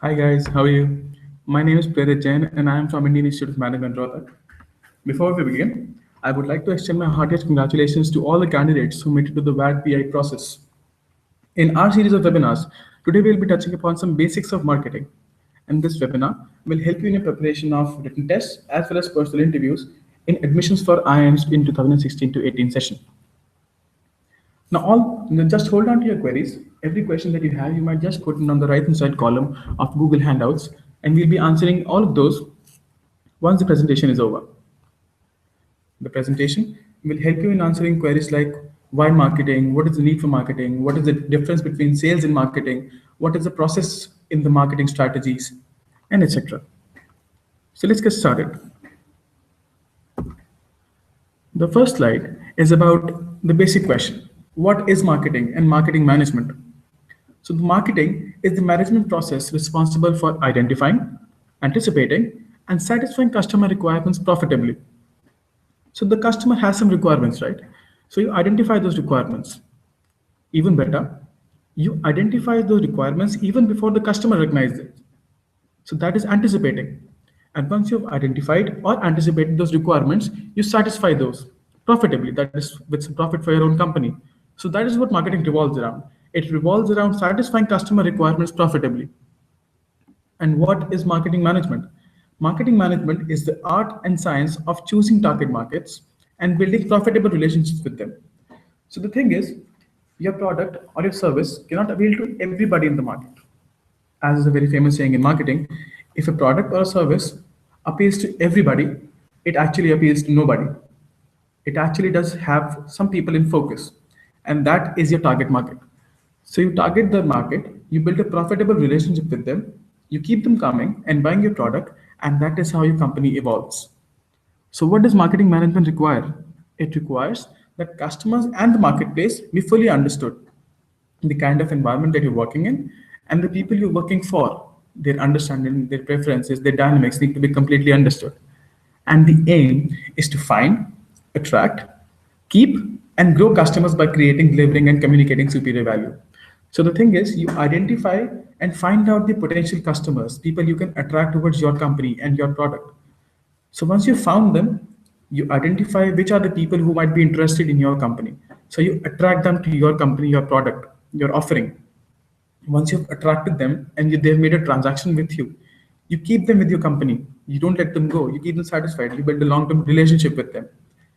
Hi guys, how are you? My name is Prerit Jain and I am from Indian Institute of Management Rohtak. Before we begin, I would like to extend my heartiest congratulations to all the candidates who made it to the WAD PI process. In our series of webinars, today we'll be touching upon some basics of marketing. And this webinar will help you in your preparation of written tests as well as personal interviews in admissions for IIMs in 2016 to 18 session. Now, just hold on to your queries. Every question that you have, you might just put it on the right hand side column of Google Handouts, and we'll be answering all of those once the presentation is over. The presentation will help you in answering queries like why marketing, what is the need for marketing, what is the difference between sales and marketing, what is the process in the marketing strategies, and etc. So let's get started. The first slide is about the basic question. What is marketing and marketing management? So the marketing is the management process responsible for identifying, anticipating, and satisfying customer requirements profitably. So the customer has some requirements, right? So you identify those requirements. Even better, you identify those requirements even before the customer recognizes it. So that is anticipating. And once you've identified or anticipated those requirements, you satisfy those profitably. That is with some profit for your own company. So that is what marketing revolves around. It revolves around satisfying customer requirements profitably. And what is marketing management? Marketing management is the art and science of choosing target markets and building profitable relationships with them. So the thing is, your product or your service cannot appeal to everybody in the market. As is a very famous saying in marketing, if a product or a service appeals to everybody, it actually appeals to nobody. It actually does have some people in focus, and that is your target market. So you target the market, you build a profitable relationship with them, you keep them coming and buying your product, and that is how your company evolves. So what does marketing management require? It requires that customers and the marketplace be fully understood. The kind of environment that you're working in and the people you're working for, their understanding, their preferences, their dynamics need to be completely understood. And the aim is to find, attract, keep, and grow customers by creating, delivering, and communicating superior value. So the thing is, you identify and find out the potential customers, people you can attract towards your company and your product. So once you found them, you identify which are the people who might be interested in your company. So you attract them to your company, your product, your offering. Once you've attracted them and they've made a transaction with you keep them with your company. You don't let them go. You keep them satisfied. You build a long-term relationship with them.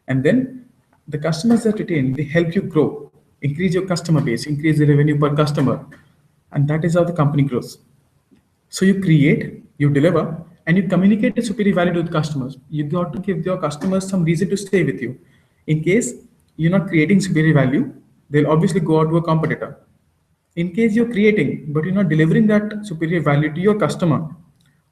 And then the customers that retain, they help you grow, increase your customer base, increase the revenue per customer. And that is how the company grows. So you create, you deliver, and you communicate a superior value to the customers. You got to give your customers some reason to stay with you. In case you're not creating superior value, they'll obviously go out to a competitor. In case you're creating, but you're not delivering that superior value to your customer,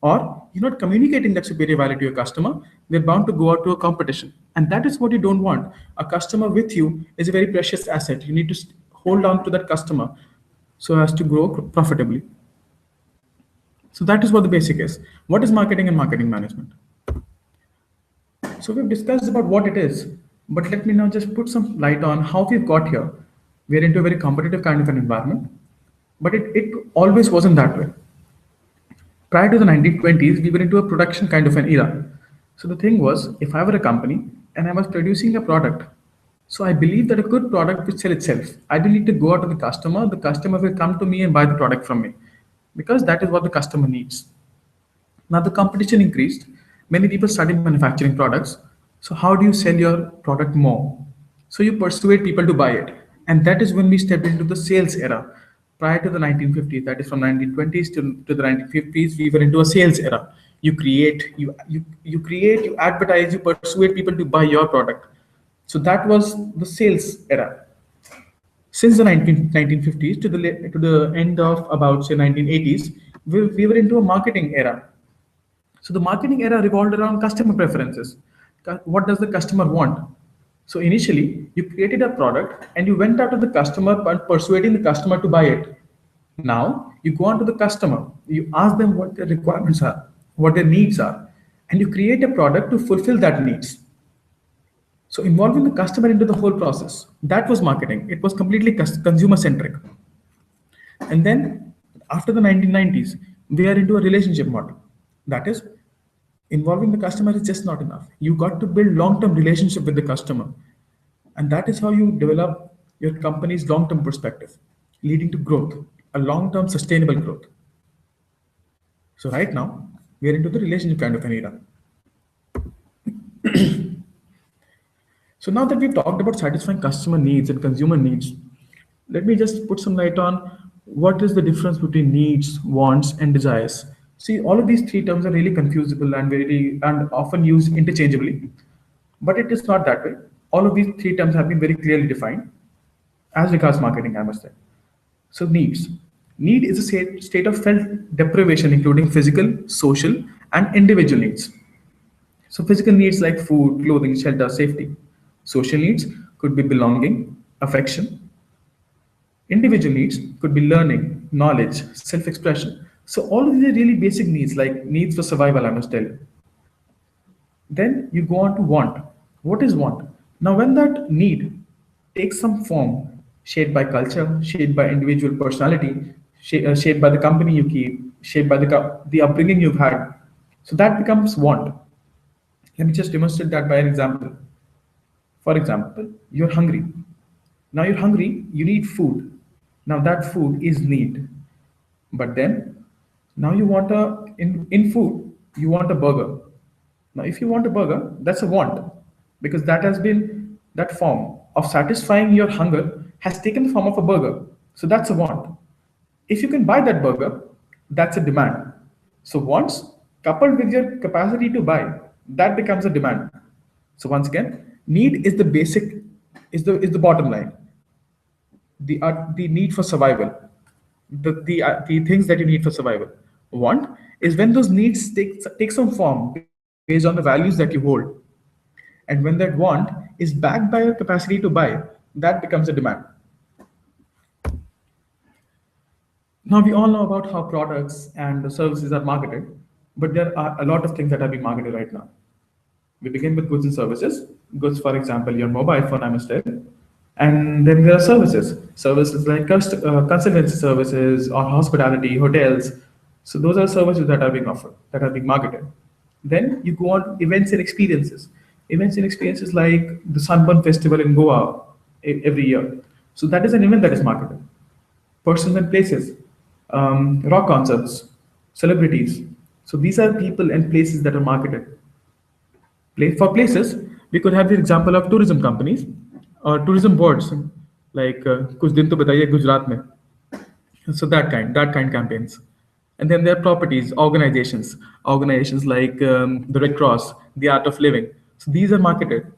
or you're not communicating that superior value to your customer, they're bound to go out to a competition. And that is what you don't want. A customer with you is a very precious asset. You need to hold on to that customer so as to grow profitably. So that is what the basic is. What is marketing and marketing management? So we've discussed about what it is, but let me now just put some light on how we've got here. We're into a very competitive kind of an environment, but it always wasn't that way. Prior to the 1920s, we were into a production kind of an era. So the thing was, if I were a company and I was producing a product, so I believe that a good product will sell itself. I don't need to go out to the customer will come to me and buy the product from me because that is what the customer needs. Now the competition increased. Many people started manufacturing products. So how do you sell your product more? So you persuade people to buy it. And that is when we stepped into the sales era. Prior to the 1950s, that is from 1920s to the 1950s, we were into a sales era. You create, you advertise, you persuade people to buy your product. So that was the sales era. Since the 1950s to the end of about say 1980s, we were into a marketing era. So the marketing era revolved around customer preferences. What does the customer want? So initially, you created a product and you went out to the customer persuading the customer to buy it. Now you go on to the customer, you ask them what their requirements are, what their needs are, and you create a product to fulfill that needs. So involving the customer into the whole process, that was marketing. It was completely consumer centric. And then after the 1990s, We are into a relationship model. That is, involving the customer is just not enough. You got to build long-term relationship with the customer, and that is how you develop your company's long-term perspective, leading to growth, a long-term sustainable growth. So right now, we are into the relationship kind of an era. So now that we've talked about satisfying customer needs and consumer needs, let me just put some light on what is the difference between needs, wants, and desires. See, all of these three terms are really confusable and very and often used interchangeably, but it is not that way. All of these three terms have been very clearly defined as regards marketing, I must say. So needs. Need is a state of felt deprivation, including physical, social, and individual needs. So physical needs like food, clothing, shelter, safety. Social needs could be belonging, affection. Individual needs could be learning, knowledge, self-expression. So all of these are really basic needs, like needs for survival, I must tell you. Then you go on to want. What is want? Now, when that need takes some form, shaped by culture, shaped by individual personality, shaped by the company you keep, shaped by the upbringing you've had, so that becomes want. Let me just demonstrate that by an example. For example, you're hungry. Now you're hungry, you need food. Now that food is need. But then now you want in food, you want a burger. Now if you want a burger, that's a want. Because that has been that form of satisfying your hunger has taken the form of a burger. So that's a want. If you can buy that burger, that's a demand. So wants coupled with your capacity to buy, that becomes a demand. So once again, need is the basic, is the bottom line. The need for survival, the things that you need for survival. Want is when those needs take some form based on the values that you hold, and when that want is backed by your capacity to buy, that becomes a demand. Now we all know about how products and the services are marketed, but there are a lot of things that are being marketed right now. We begin with goods and services. Goods, for example, your mobile phone, I must tell. And then there are services. Services like consultancy services or hospitality, hotels. So those are services that are being offered, that are being marketed. Then you go on events and experiences. Events and experiences like the Sunburn Festival in Goa every year. So that is an event that is marketed. Persons and places, rock concerts, celebrities. So these are people and places that are marketed. For places, we could have the example of tourism companies or tourism boards, like कुछ दिन तो बताइए गुजरात में. So that kind campaigns. And then there are properties, organizations like the Red Cross, the Art of Living. So these are marketed,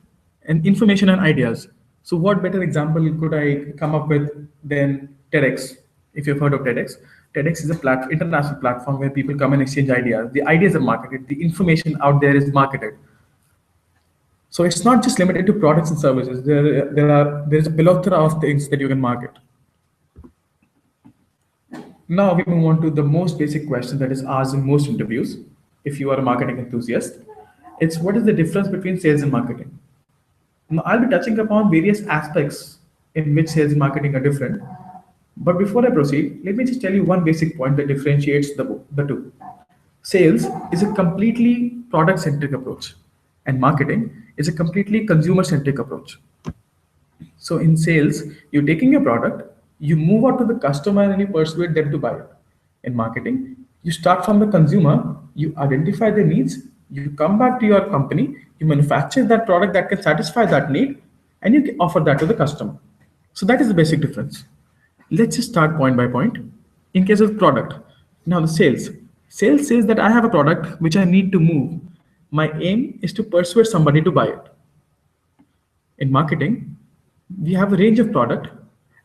and information and ideas. So what better example could I come up with than TEDx? If you've heard of TEDx, TEDx is a international platform where people come and exchange ideas. The ideas are marketed. The information out there is marketed. So it's not just limited to products and services. There's a plethora of things that you can market. Now we move on to the most basic question that is asked in most interviews. If you are a marketing enthusiast, it's what is the difference between sales and marketing? Now I'll be touching upon various aspects in which sales and marketing are different. But before I proceed, let me just tell you one basic point that differentiates the two. Sales is a completely product-centric approach, and marketing is a completely consumer-centric approach. So in sales, you're taking a product, you move out to the customer and you persuade them to buy it. In marketing, you start from the consumer, you identify their needs, you come back to your company, you manufacture that product that can satisfy that need, and you offer that to the customer. So that is the basic difference. Let's just start point by point. In case of product, now the sales. Sales says that I have a product which I need to move. My aim is to persuade somebody to buy it. In marketing, we have a range of product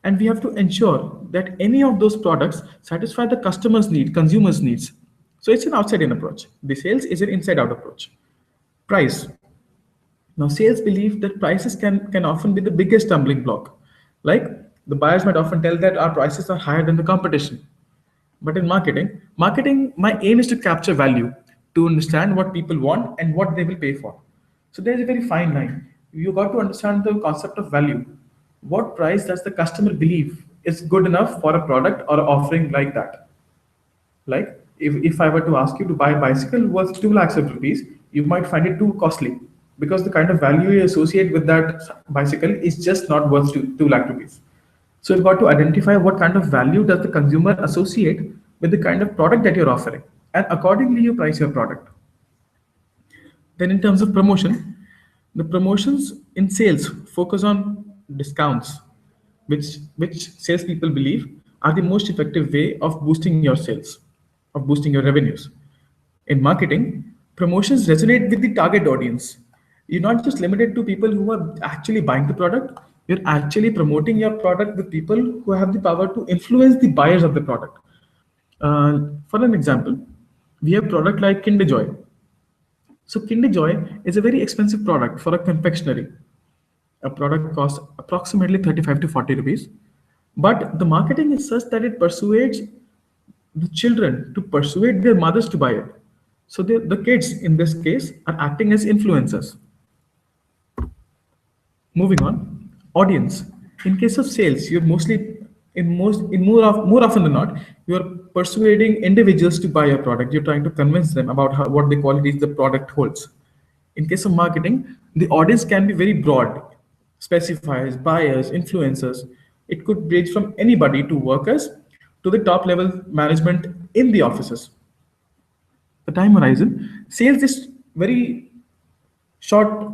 and we have to ensure that any of those products satisfy the customer's need, consumer's needs. So it's an outside-in approach. The sales is an inside-out approach. Price. Now, sales believe that prices can often be the biggest stumbling block. Like the buyers might often tell that our prices are higher than the competition. But in marketing, my aim is to capture value, to understand what people want and what they will pay for. So there's a very fine line. You got to understand the concept of value. What price does the customer believe is good enough for a product or offering like that? Like If I were to ask you to buy a bicycle worth 2 lakhs of rupees, you might find it too costly because the kind of value you associate with that bicycle is just not worth 2 lakh rupees. So you've got to identify what kind of value does the consumer associate with the kind of product that you're offering, and accordingly you price your product. Then in terms of promotion, the promotions in sales focus on discounts, which salespeople believe are the most effective way of boosting your sales, of boosting your revenues. In marketing, promotions resonate with the target audience. You're not just limited to people who are actually buying the product, you're actually promoting your product with people who have the power to influence the buyers of the product. For an example, we have product like Kinder Joy. So Kinder Joy is a very expensive product for a confectionery. A product costs approximately 35 to 40 rupees. But the marketing is such that it persuades the children to persuade their mothers to buy it. So the kids in this case are acting as influencers. Moving on, audience. In case of sales, you're mostly in more often than not, you're persuading individuals to buy your product. You're trying to convince them about what the qualities the product holds. In case of marketing, the audience can be very broad, specifiers, buyers, influencers. It could range from anybody to workers to the top level management in the offices. The time horizon, sales is very short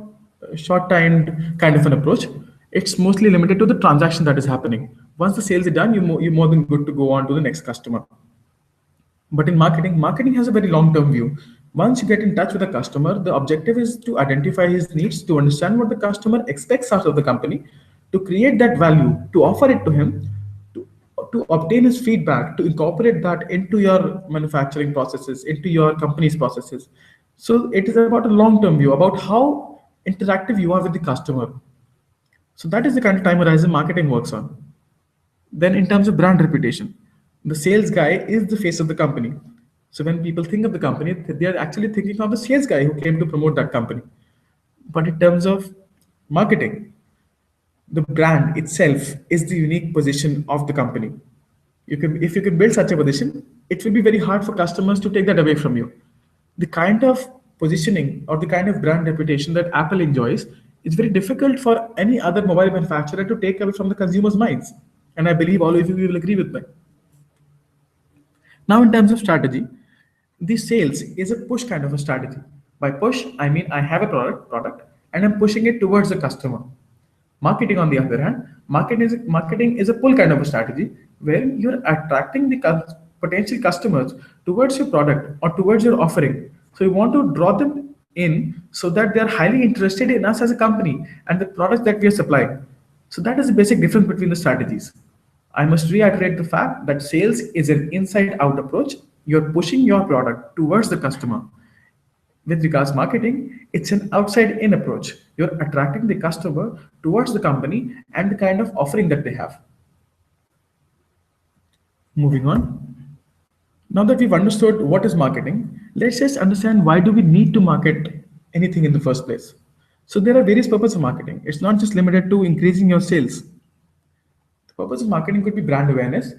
short timed kind of an approach. It's mostly limited to the transaction that is happening. Once the sales are done, you're more than good to go on to the next customer. But in marketing has a very long term view. Once you get in touch with a customer, the objective is to identify his needs, to understand what the customer expects out of the company, to create that value, to offer it to him, to, to obtain his feedback, to incorporate that into your manufacturing processes, into your company's processes. So it is about a long term view, about how interactive you are with the customer. So that is the kind of time horizon marketing works on. Then in terms of brand reputation, the sales guy is the face of the company. So when people think of the company, they are actually thinking of the sales guy who came to promote that company. But in terms of marketing, the brand itself is the unique position of the company. If you can build such a position, it will be very hard for customers to take that away from you. The kind of positioning or the kind of brand reputation that Apple enjoys is very difficult for any other mobile manufacturer to take away from the consumers' minds. And I believe all of you will agree with me. Now, in terms of strategy, the sales is a push kind of a strategy. By push, I mean I have a product, and I'm pushing it towards the customer. Marketing, on the other hand, marketing is a pull kind of a strategy where you're attracting the potential customers towards your product or towards your offering. So you want to draw them in so that they're highly interested in us as a company and the products that we are supplying. So that is the basic difference between the strategies. I must reiterate the fact that sales is an inside out approach. You're pushing your product towards the customer. With regards marketing, it's an outside in approach. You're attracting the customer towards the company and the kind of offering that they have. Moving on. Now that we've understood what is marketing, let's just understand why do we need to market anything in the first place. So there are various purposes of marketing. It's not just limited to increasing your sales. The purpose of marketing could be brand awareness.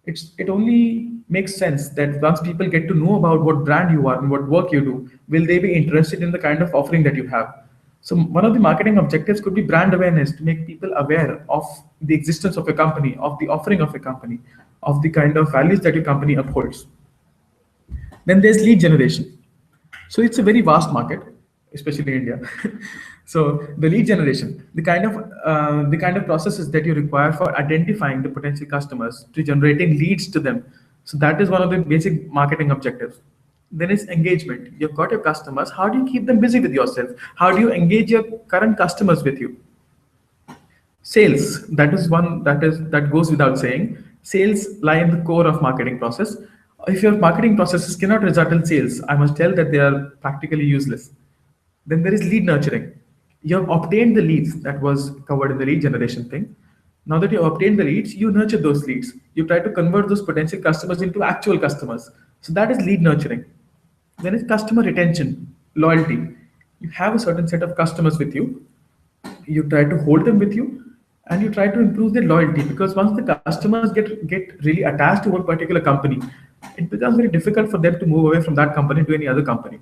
It only makes sense that once people get to know about what brand you are and what work you do, will they be interested in the kind of offering that you have. So one of the marketing objectives could be brand awareness, to make people aware of the existence of a company, of the offering of a company, of the kind of values that your company upholds. Then there's lead generation. So it's a very vast market, especially in India. So the lead generation, the kind of processes that you require for identifying the potential customers, to generating leads to them. So that is one of the basic marketing objectives. Then is engagement. You've got your customers. How do you keep them busy with yourself? How do you engage your current customers with you? Sales, that is one that goes without saying. Sales lie in the core of marketing process. If your marketing processes cannot result in sales, I must tell that they are practically useless. Then there is lead nurturing. You have obtained the leads that was covered in the lead generation thing. Now that you have obtained the leads, you nurture those leads. You try to convert those potential customers into actual customers. So that is lead nurturing. Then is customer retention, loyalty. You have a certain set of customers with you. You try to hold them with you, and you try to improve their loyalty, because once the customers get really attached to one particular company, it becomes very difficult for them to move away from that company to any other company.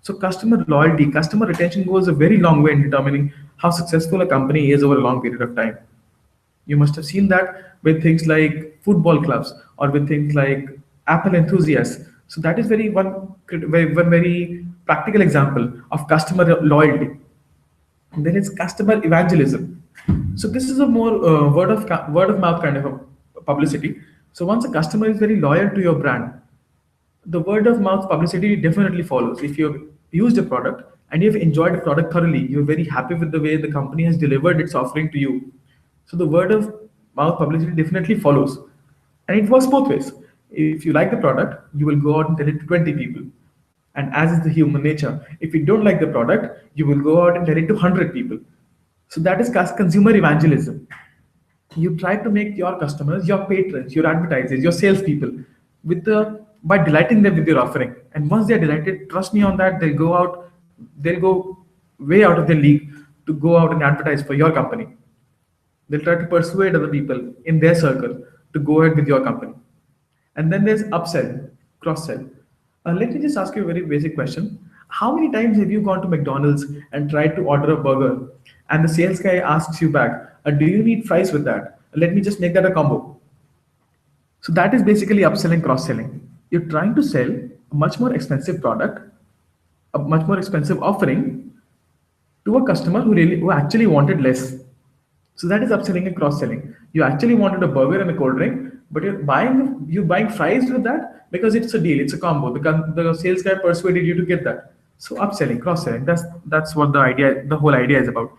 So customer loyalty, customer retention goes a very long way in determining how successful a company is over a long period of time. You must have seen that with things like football clubs or with things like Apple enthusiasts. So that is one very practical example of customer loyalty. And then it's customer evangelism. So this is a more word of mouth kind of a publicity. So once a customer is very loyal to your brand, the word of mouth publicity definitely follows. If you've used a product and you've enjoyed the product thoroughly, you're very happy with the way the company has delivered its offering to you. So the word of mouth publicity definitely follows. And it works both ways. If you like the product, you will go out and tell it to 20 people. And as is the human nature, if you don't like the product, you will go out and tell it to 100 people. So that is consumer evangelism. You try to make your customers, your patrons, your advertisers, your salespeople, by delighting them with your offering. And once they're delighted, trust me on that, they'll go way out of their league to go out and advertise for your company. They'll try to persuade other people in their circle to go ahead with your company. And then there's upsell, cross sell. Let me just ask you a very basic question. How many times have you gone to McDonald's and tried to order a burger and the sales guy asks you back, do you need fries with that? Let me just make that a combo. So that is basically upselling, cross-selling. You're trying to sell a much more expensive product, a much more expensive offering to a customer who actually wanted less. So that is upselling and cross-selling. You actually wanted a burger and a cold drink, but you're buying fries with that because it's a deal, it's a combo. The sales guy persuaded you to get that. So upselling, cross-selling. That's what the whole idea is about.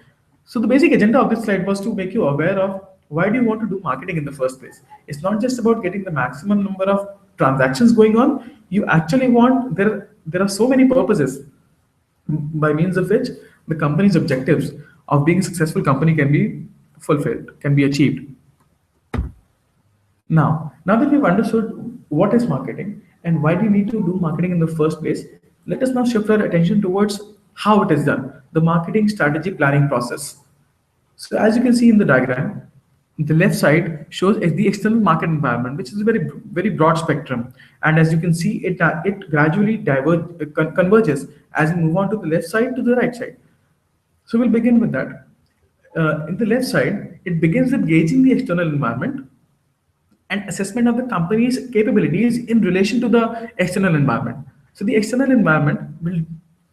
So the basic agenda of this slide was to make you aware of why do you want to do marketing in the first place. It's not just about getting the maximum number of transactions going on. You actually want there are so many purposes by means of which the company's objectives of being a successful company can be fulfilled, can be achieved. Now that we've understood what is marketing and why do you need to do marketing in the first place, let us now shift our attention towards how it is done, the marketing strategy planning process. So as you can see in the diagram, the left side shows the external market environment, which is a very broad spectrum. And as you can see, it gradually converges as we move on to the left side to the right side. So we'll begin with that. In the left side, it begins with gauging the external environment and assessment of the company's capabilities in relation to the external environment. So the external environment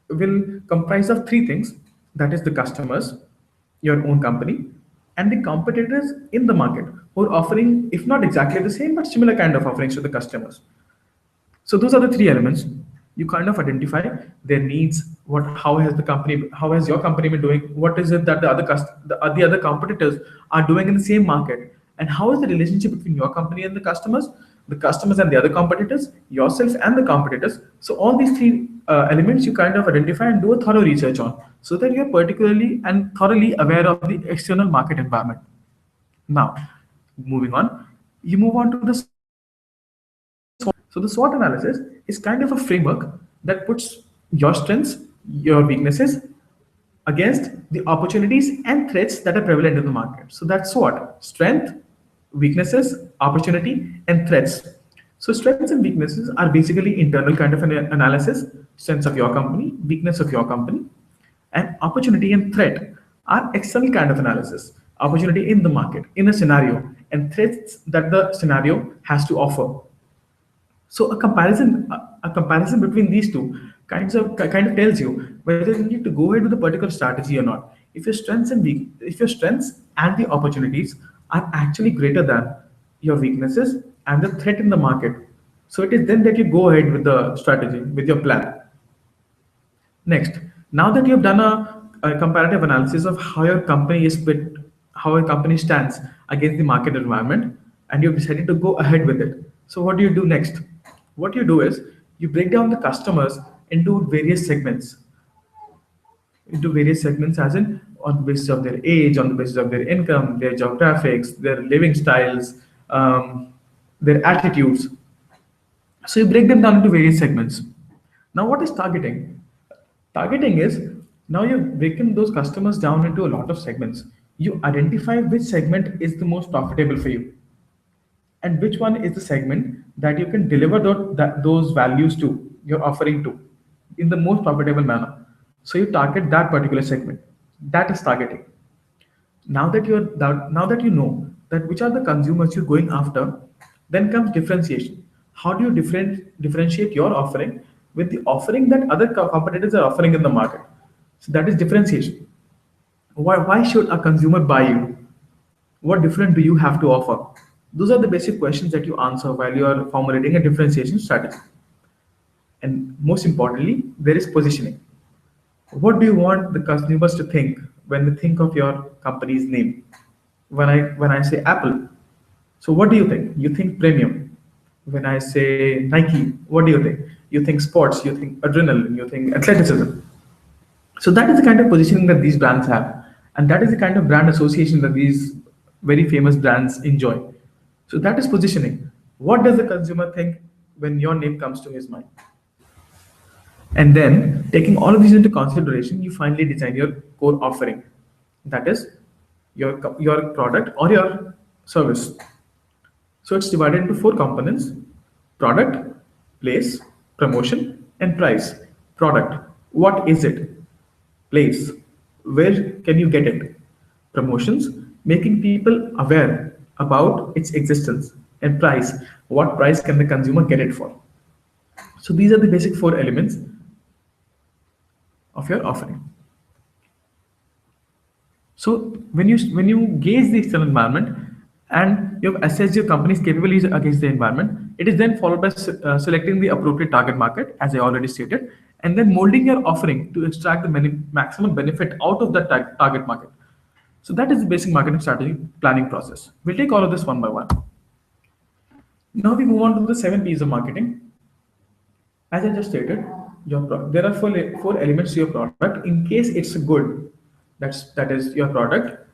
will comprise of three things. That is the customers, your own company, and the competitors in the market who are offering, if not exactly the same, but similar kind of offerings to the customers. So those are the three elements. You kind of identify their needs. How has your company been doing? What is it that the other competitors are doing in the same market? And how is the relationship between your company and the customers and the other competitors, yourself and the competitors? So all these three elements you kind of identify and do a thorough research on, so that you're particularly and thoroughly aware of the external market environment. Now, moving on, you move on to the so the SWOT analysis is kind of a framework that puts your strengths, your weaknesses against the opportunities and threats that are prevalent in the market. So that's SWOT: strength, weaknesses, opportunity, and threats. So strengths and weaknesses are basically internal kind of an analysis, strengths of your company, weakness of your company, and opportunity and threat are external kind of analysis, opportunity in the market, in a scenario, and threats that the scenario has to offer. So a comparison between these two kind of tells you whether you need to go ahead with a particular strategy or not. If your strengths and the opportunities are actually greater than your weaknesses and the threat in the market, so it is then that you go ahead with the strategy, with your plan. Next, now that you have done a comparative analysis of how your company is fit, how a company stands against the market environment, and you've decided to go ahead with it. So what do you do next? What you do is you break down the customers into various segments. As in on the basis of their age, on the basis of their income, their geographics, their living styles, their attitudes. So you break them down into various segments. Now, what is targeting? Targeting is now you've broken those customers down into a lot of segments. You identify which segment is the most profitable for you and which one is the segment that you can deliver those values to, you're offering to, in the most profitable manner. So you target that particular segment. That is targeting. Now that you know that which are the consumers you're going after, then comes differentiation. How do you differentiate your offering with the offering that other competitors are offering in the market? So that is differentiation. Why should a consumer buy you? What different do you have to offer? Those are the basic questions that you answer while you are formulating a differentiation strategy. And most importantly, there is positioning. What do you want the consumers to think when they think of your company's name? When I say Apple, so what do you think? You think premium. When I say Nike, what do you think? You think sports, you think adrenaline, you think athleticism. So that is the kind of positioning that these brands have, and that is the kind of brand association that these very famous brands enjoy. So that is positioning. What does the consumer think when your name comes to his mind? And then, taking all of these into consideration, you finally design your core offering. That is your product or your service. So it's divided into four components: product, place, promotion, and price. Product, what is it? Place, where can you get it? Promotions, making people aware about its existence. And price, what price can the consumer get it for? So these are the basic four elements of your offering. So when you gauge the external environment and you've assessed your company's capabilities against the environment, it is then followed by selecting the appropriate target market, as I already stated, and then molding your offering to extract the maximum benefit out of that target market. So that is the basic marketing strategy planning process. We'll take all of this one by one. Now we move on to the 7 P's of marketing. As I just stated, there are four elements to your product. In case it's good, that is your product,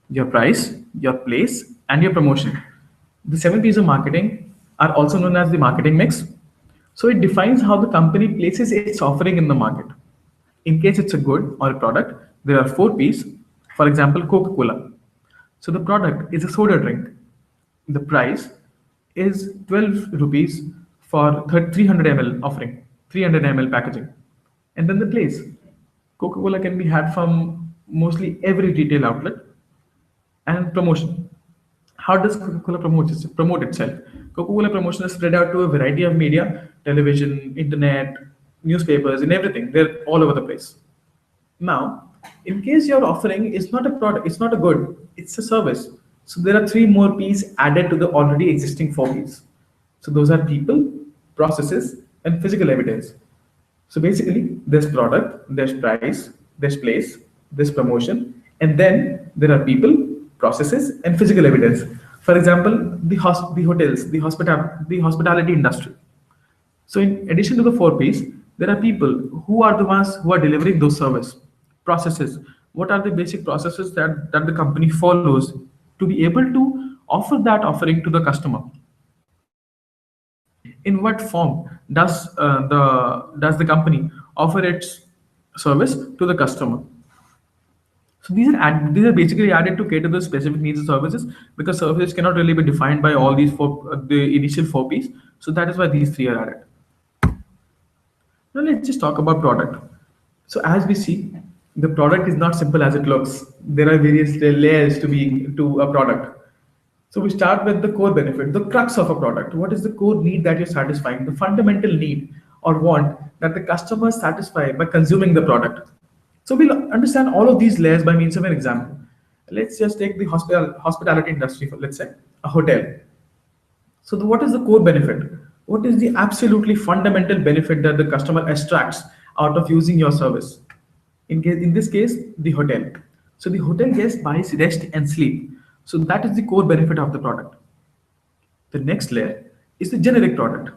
your price, your place, and your promotion. The 7 P's of marketing are also known as the marketing mix. So it defines how the company places its offering in the market. In case it's a good or a product, there are 4 P's. For example, Coca-Cola. So the product is a soda drink. The price is 12 rupees for 300 ml offering, 300 ml packaging. And then the place. Coca-Cola can be had from mostly every retail outlet. And promotion. How does Coca-Cola promote itself? Coca-Cola promotion is spread out to a variety of media, television, internet, newspapers, and everything. They're all over the place. Now, in case your offering is not a product, it's not a good, it's a service. So there are 3 more P's added to the already existing 4 P's. So those are people, processes, and physical evidence. So basically, there's product, there's price, there's place, there's promotion, and then there are people, processes, and physical evidence. For example, the hotels, the hospitality industry. So in addition to the 4 P's, there are people who are the ones who are delivering those service processes. What are the basic processes that the company follows to be able to offer that offering to the customer? In what form does the company offer its service to the customer? So these are basically added to cater the specific needs of services, because services cannot really be defined by all these the initial 4 P's. So that is why these 3 are added. Now let's just talk about product. So as we see, the product is not simple as it looks. There are various layers to a product. So we start with the core benefit, the crux of a product. What is the core need that you're satisfying, the fundamental need or want that the customers satisfy by consuming the product? So we'll understand all of these layers by means of an example. Let's just take the hospitality industry for, let's say, a hotel. So what is the core benefit? What is the absolutely fundamental benefit that the customer extracts out of using your service? In this case, the hotel. So the hotel guest buys rest and sleep. So that is the core benefit of the product. The next layer is the generic product.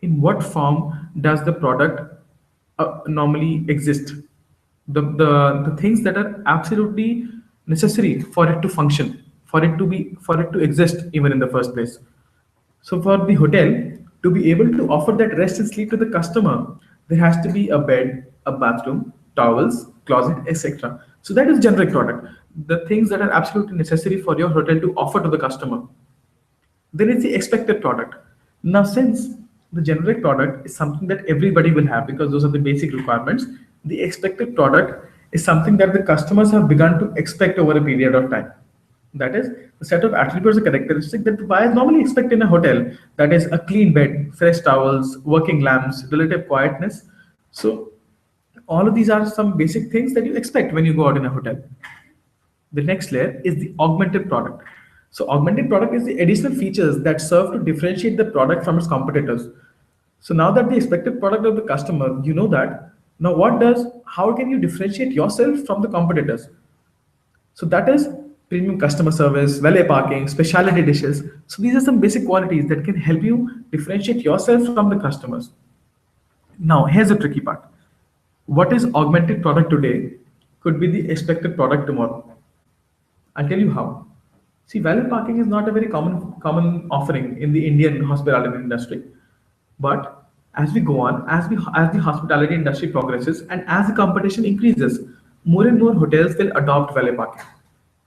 In what form does the product normally exist? The things that are absolutely necessary for it to function, for it to exist even in the first place. So for the hotel to be able to offer that rest and sleep to the customer, there has to be a bed, a bathroom, towels, closet, etc. So that is generic product, the things that are absolutely necessary for your hotel to offer to the customer. Then it's the expected product. Now, since the generic product is something that everybody will have because those are the basic requirements, the expected product is something that the customers have begun to expect over a period of time. That is, the set of attributes or characteristics that the buyers normally expect in a hotel. That is, a clean bed, fresh towels, working lamps, relative quietness. So, all of these are some basic things that you expect when you go out in a hotel. The next layer is the augmented product. So augmented product is the additional features that serve to differentiate the product from its competitors. So now that the expected product of the customer, you know that. Now how can you differentiate yourself from the competitors? So that is premium customer service, valet parking, specialty dishes. So these are some basic qualities that can help you differentiate yourself from the customers. Now here's the tricky part. What is augmented product today could be the expected product tomorrow. I'll tell you how. See, valet parking is not a very common offering in the Indian hospitality industry. But as we go on, as the hospitality industry progresses, and as the competition increases, more and more hotels will adopt valet parking.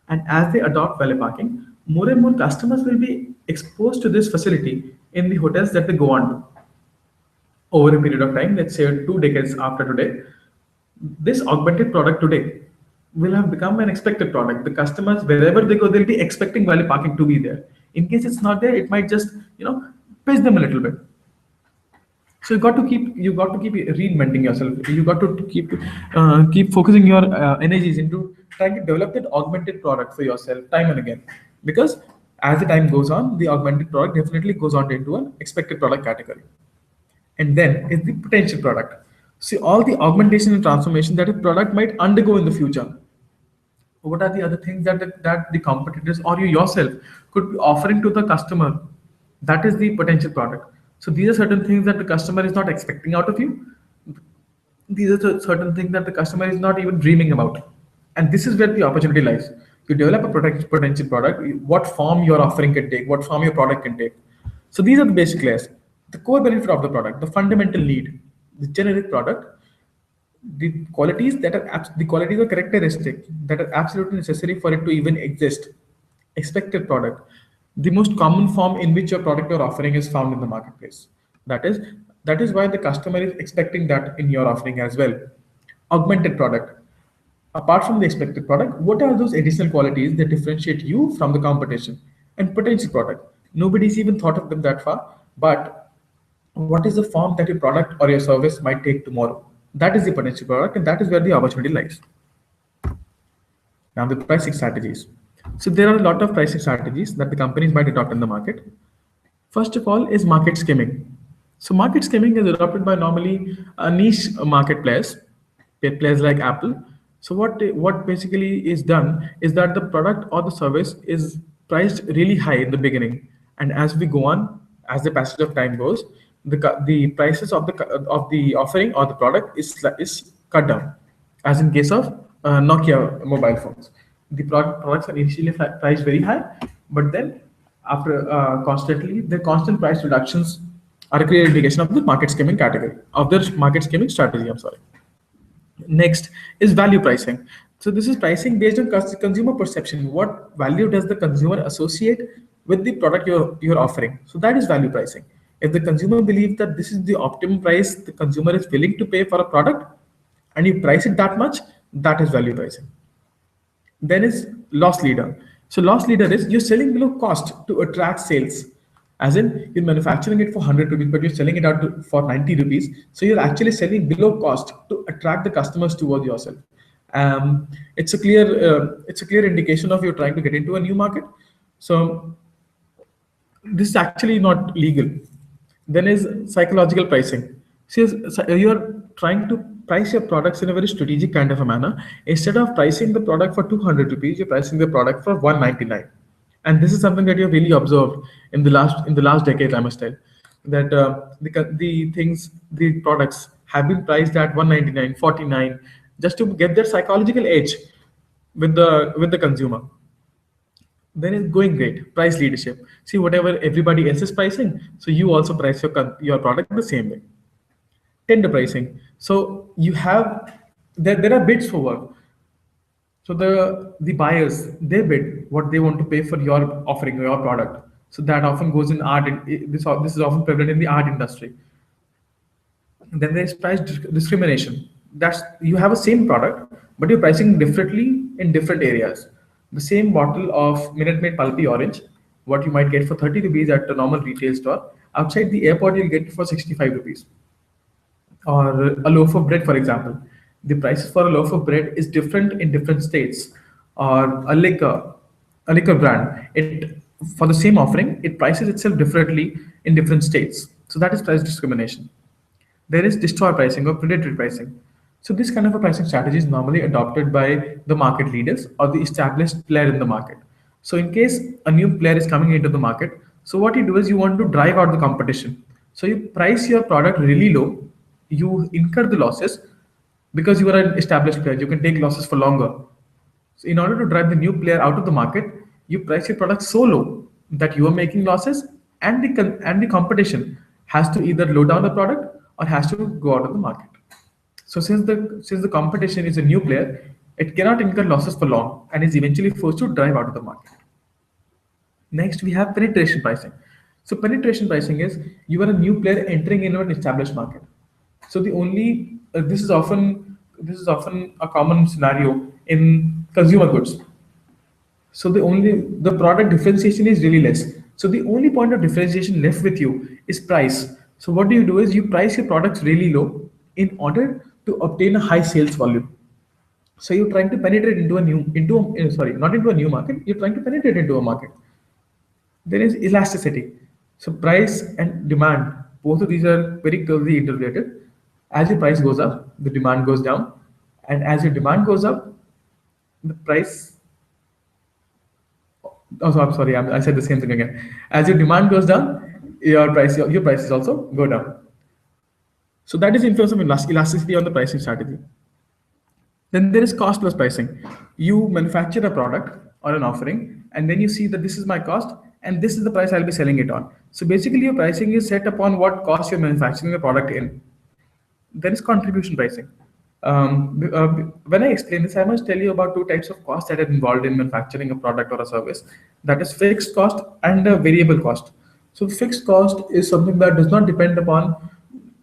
And as they adopt valet parking, more and more customers will be exposed to this facility in the hotels that they go on to over a period of time, let's say 2 decades after today, this augmented product today will have become an expected product. The customers, wherever they go, they'll be expecting valet parking to be there. In case it's not there, it might just, piss them a little bit. So you got to keep reinventing yourself. You got to keep focusing your energies into trying to develop that augmented product for yourself time and again. Because as the time goes on, the augmented product definitely goes on into an expected product category. And then is the potential product. See all the augmentation and transformation that a product might undergo in the future. What are the other things that the competitors or you yourself could be offering to the customer? That is the potential product. So these are certain things that the customer is not expecting out of you. These are certain things that the customer is not even dreaming about. And this is where the opportunity lies. You develop a potential product, what form your offering can take, what form your product can take. So these are the basic layers. The core benefit of the product, the fundamental need, the generic product, the qualities or characteristics that are absolutely necessary for it to even exist. Expected product, the most common form in which your product or offering is found in the marketplace. That is why the customer is expecting that in your offering as well. Augmented product, apart from the expected product, what are those additional qualities that differentiate you from the competition? And potential product, nobody's even thought of them that far, but what is the form that your product or your service might take tomorrow? That is the potential product, and that is where the opportunity lies. Now, the pricing strategies. So there are a lot of pricing strategies that the companies might adopt in the market. First of all is market skimming. So market skimming is adopted by normally a niche market players like Apple. So what basically is done is that the product or the service is priced really high in the beginning, and as we go on, as the passage of time goes, the prices of the offering or the product is cut down. As in case of Nokia mobile phones, the products are initially priced very high, but then after the constant price reductions are a clear indication of the market skimming category of the market skimming strategy. I'm sorry. Next is value pricing. So this is pricing based on consumer perception. What value does the consumer associate with the product you're offering? So that is value pricing. If the consumer believes that this is the optimum price the consumer is willing to pay for a product, and you price it that much, that is value pricing. Then is loss leader. So loss leader is you're selling below cost to attract sales. As in, you're manufacturing it for 100 rupees, but you're selling it out for 90 rupees. So you're actually selling below cost to attract the customers towards yourself. It's a clear indication of you're trying to get into a new market. So this is actually not legal. Then is psychological pricing. See, you're trying to price your products in a very strategic kind of a manner. Instead of pricing the product for 200 rupees, you're pricing the product for 199. And this is something that you've really observed in the last decade, I must tell, that the products have been priced at 199, 49, just to get their psychological edge with the consumer. Then it's going great. Price leadership. See, whatever everybody else is pricing, so you also price your product the same way. Tender pricing. So there are bids for work. So the buyers, they bid what they want to pay for your offering or your product. So that often goes in art. This is often prevalent in the art industry. Then there's price discrimination. That's you have a same product, but you're pricing differently in different areas. The same bottle of Minute Maid Pulpy Orange, what you might get for 30 rupees at a normal retail store, outside the airport you'll get for 65 rupees. Or a loaf of bread, for example. The prices for a loaf of bread is different in different states. Or a liquor brand, it for the same offering, it prices itself differently in different states. So that is price discrimination. There is destroy pricing or predatory pricing. So this kind of a pricing strategy is normally adopted by the market leaders or the established player in the market. So in case a new player is coming into the market, so what you do is you want to drive out the competition. So you price your product really low, you incur the losses because you are an established player, you can take losses for longer. So in order to drive the new player out of the market, you price your product so low that you are making losses, and the competition has to either low down the product or has to go out of the market. So since the competition is a new player, it cannot incur losses for long and is eventually forced to drive out of the market. Next, we have penetration pricing. So penetration pricing is you are a new player entering into an established market. So the only this is often a common scenario in consumer goods. So the product differentiation is really less. So the only point of differentiation left with you is price. So what do is you price your products really low in order to obtain a high sales volume. So you're trying to penetrate into a new into a, sorry not into a new market. You're trying to penetrate into a market. There is elasticity. So price and demand, both of these are very closely interrelated. As your price goes up, the demand goes down, and as your demand goes up, the price. Oh, so I'm sorry, I said the same thing again. As your demand goes down, your prices also go down. So that is the influence of elasticity on the pricing strategy. Then there is cost plus pricing. You manufacture a product or an offering, and then you see that this is my cost and this is the price I'll be selling it on. So basically, your pricing is set upon what cost you're manufacturing the product in. There is contribution pricing. When I explain this, I must tell you about two types of costs that are involved in manufacturing a product or a service. That is fixed cost and a variable cost. So fixed cost is something that does not depend upon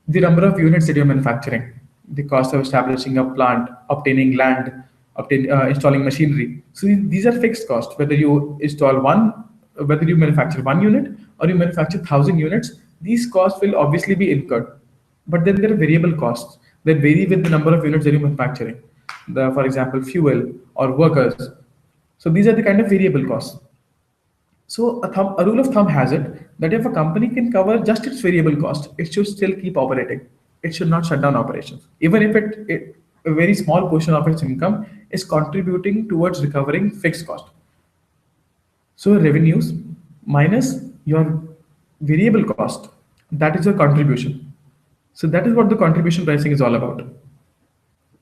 the number of units that you're manufacturing, the cost of establishing a plant, obtaining land, installing machinery. So these are fixed costs. Whether you manufacture 1 unit or you manufacture 1,000 units, these costs will obviously be incurred. But then there are variable costs that vary with the number of units that you're manufacturing. For example, fuel or workers. So these are the kind of variable costs. So a rule of thumb has it that if a company can cover just its variable cost, it should still keep operating. It should not shut down operations, even if a very small portion of its income is contributing towards recovering fixed cost. So revenues minus your variable cost, that is your contribution. So that is what the contribution pricing is all about.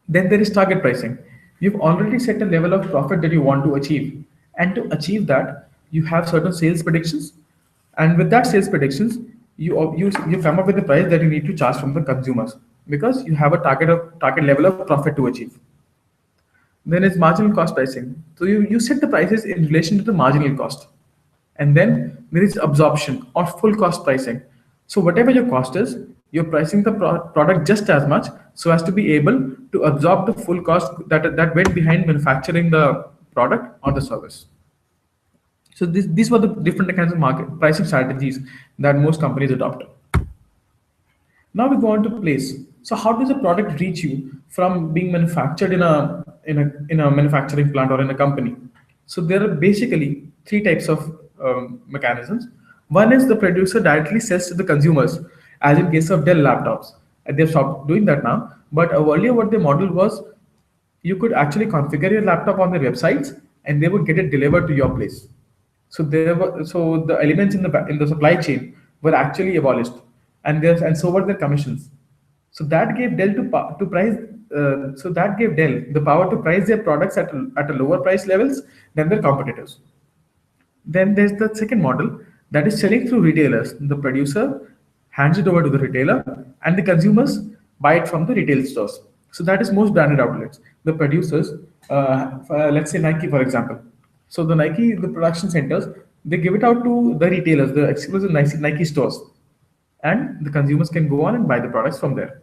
Then there is target pricing. You've already set a level of profit that you want to achieve. And to achieve that, you have certain sales predictions. And with that sales predictions, you come up with a price that you need to charge from the consumers because you have a target level of profit to achieve. Then is marginal cost pricing. So you set the prices in relation to the marginal cost. And then there is absorption or full cost pricing. So whatever your cost is, you're pricing the product just as much so as to be able to absorb the full cost that went behind manufacturing the product or the service. So these were the different kinds of market pricing strategies that most companies adopt. Now we go on to place. So how does a product reach you from being manufactured in a manufacturing plant or in a company? So there are basically three types of mechanisms. One is the producer directly sells to the consumers, as in case of Dell laptops. And they've stopped doing that now. But earlier, what the model was, you could actually configure your laptop on their websites, and they would get it delivered to your place. So the elements in the supply chain were actually abolished, and so were their commissions. So that gave Dell to price. So that gave Dell the power to price their products at a lower price levels than their competitors. Then there's the second model that is selling through retailers. The producer hands it over to the retailer, and the consumers buy it from the retail stores. So that is most branded outlets. The producers, let's say Nike, for example. So the production centers, They give it out to the retailers, the exclusive Nike stores, and the consumers can go on and buy the products from there.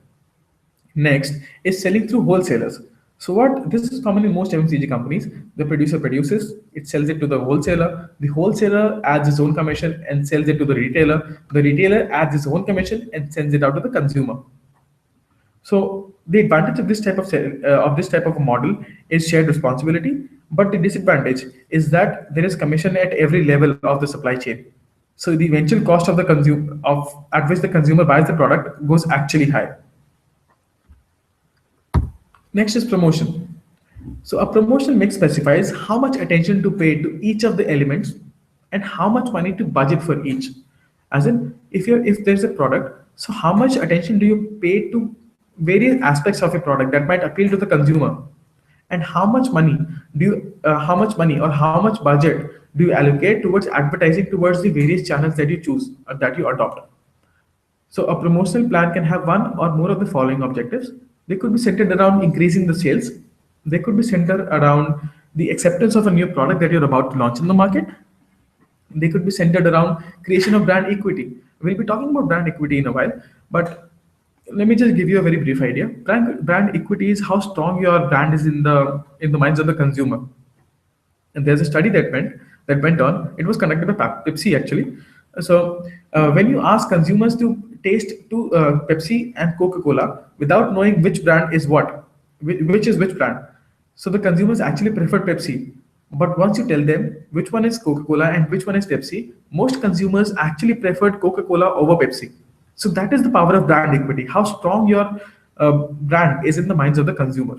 Next is selling through wholesalers. So what this is common in most FMCG companies. The producer produces, it sells it to the wholesaler. The wholesaler adds his own commission and sells it to the retailer. The retailer adds his own commission and sends it out to the consumer. So the advantage of this type of a model is shared responsibility, but the disadvantage is that there is commission at every level of the supply chain. So the eventual cost of the consumer of at which the consumer buys the product goes actually high. Next is promotion. So a promotion mix specifies how much attention to pay to each of the elements and how much money to budget for each. As in, if there's a product, so how much attention do you pay to various aspects of a product that might appeal to the consumer, and how much money or how much budget do you allocate towards advertising towards the various channels that you choose or that you adopt. So a promotional plan can have one or more of the following objectives. They could be centered around increasing the sales. They could be centered around the acceptance of a new product that you're about to launch in the market. They could be centered around creation of brand equity. We'll be talking about brand equity in a while, but let me just give you a very brief idea. Brand equity is how strong your brand is in the minds of the consumer. And there's a study that went on. It was conducted by Pepsi actually. So when you ask consumers to taste Pepsi and Coca-Cola without knowing which brand is which is which brand, so the consumers actually prefer Pepsi. But once you tell them which one is Coca-Cola and which one is Pepsi, most consumers actually preferred Coca-Cola over Pepsi. So that is the power of brand equity, how strong your brand is in the minds of the consumer.